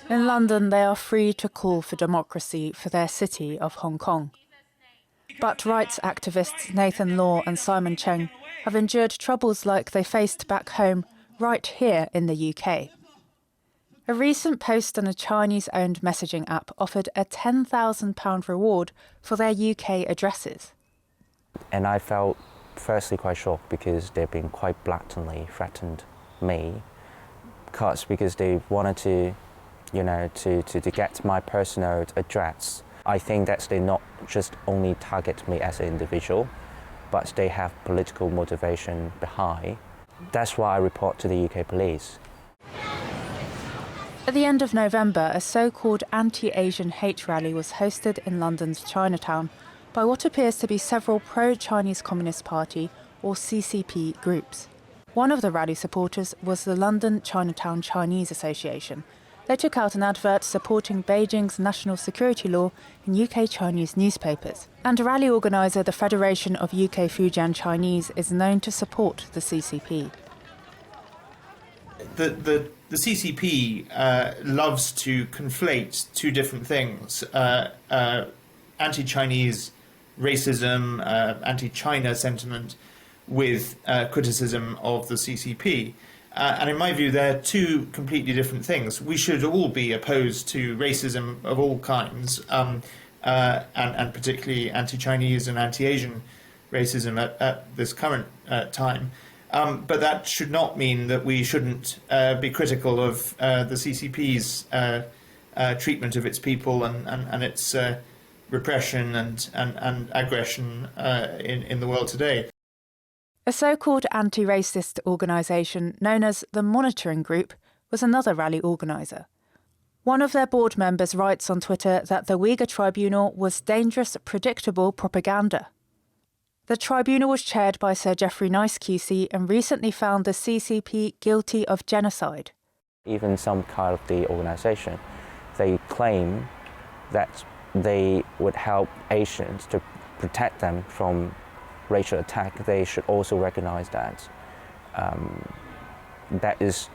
In London, they are free to call for democracy for their city of Hong Kong. But rights activists Nathan Law and Simon Cheng have endured troubles like they faced back home, right here in the UK. A recent post on a Chinese-owned messaging app offered a £10,000 reward for their UK addresses. And I felt firstly quite shocked because they've been quite blatantly threatened me, because they wanted to, to get my personal address. I think that they not just only target me as an individual, but they have political motivation behind. That's why I report to the UK police. At the end of November, a so-called anti-Asian hate rally was hosted in London's Chinatown by what appears to be several pro-Chinese Communist Party, or CCP, groups. One of the rally supporters was the London Chinatown Chinese Association. They took out an advert supporting Beijing's national security law in UK Chinese newspapers. And a rally organiser, the Federation of UK Fujian Chinese, is known to support the CCP. The CCP loves to conflate two different things, anti-Chinese racism, anti-China sentiment with criticism of the CCP. And in my view, they're two completely different things. We should all be opposed to racism of all kinds, and particularly anti-Chinese and anti-Asian racism at this current time. But that should not mean that we shouldn't be critical of the CCP's treatment of its people and its repression and aggression in the world today. A so-called anti-racist organisation known as the Monitoring Group was another rally organiser. One of their board members writes on Twitter that the Uyghur Tribunal was dangerous, predictable propaganda. The tribunal was chaired by Sir Geoffrey Nice QC and recently found the CCP guilty of genocide. Even some kind of the organisation, they claim that they would help Asians to protect them from racial attack. They should also recognise that that is,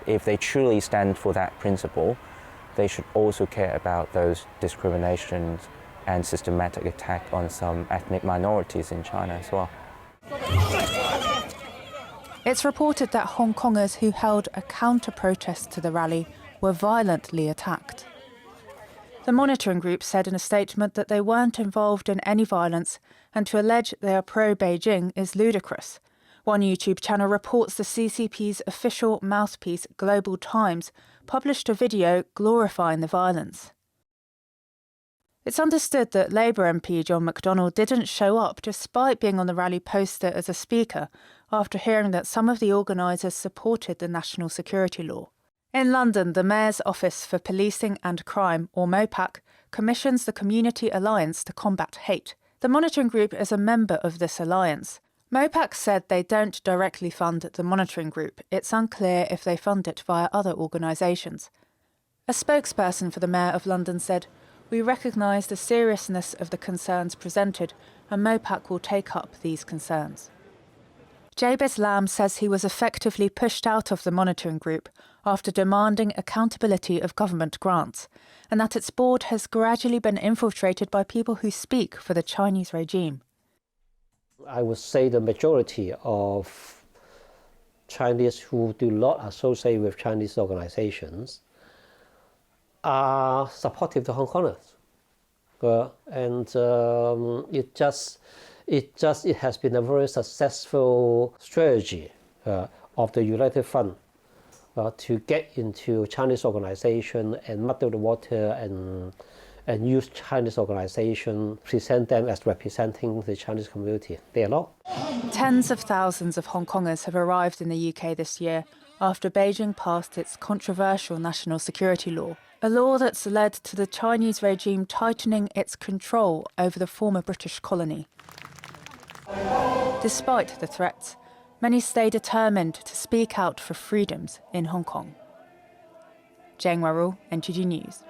if they truly stand for that principle, they should also care about those discriminations and systematic attack on some ethnic minorities in China as well. It's reported that Hongkongers who held a counter-protest to the rally were violently attacked. The monitoring group said in a statement that they weren't involved in any violence, and to allege they are pro-Beijing is ludicrous. One YouTube channel reports the CCP's official mouthpiece, Global Times, published a video glorifying the violence. It's understood that Labour MP John McDonnell didn't show up despite being on the rally poster as a speaker after hearing that some of the organisers supported the national security law. In London, the Mayor's Office for Policing and Crime, or MOPAC, commissions the Community Alliance to combat hate. The monitoring group is a member of this alliance. MOPAC said they don't directly fund the monitoring group. It's unclear if they fund it via other organisations. A spokesperson for the Mayor of London said, "We recognise the seriousness of the concerns presented, and MOPAC will take up these concerns." Jabez Lamb says he was effectively pushed out of the monitoring group after demanding accountability of government grants, and that its board has gradually been infiltrated by people who speak for the Chinese regime. I would say the majority of Chinese who do not associate with Chinese organizations are supportive to Hongkongers. It has been a very successful strategy of the United Front to get into Chinese organization and muddy the water and use Chinese organization, present them as representing the Chinese community. They are not. Tens of thousands of Hongkongers have arrived in the UK this year after Beijing passed its controversial national security law, a law that's led to the Chinese regime tightening its control over the former British colony. Despite the threats, many stay determined to speak out for freedoms in Hong Kong. Jane Warrell, NTD News.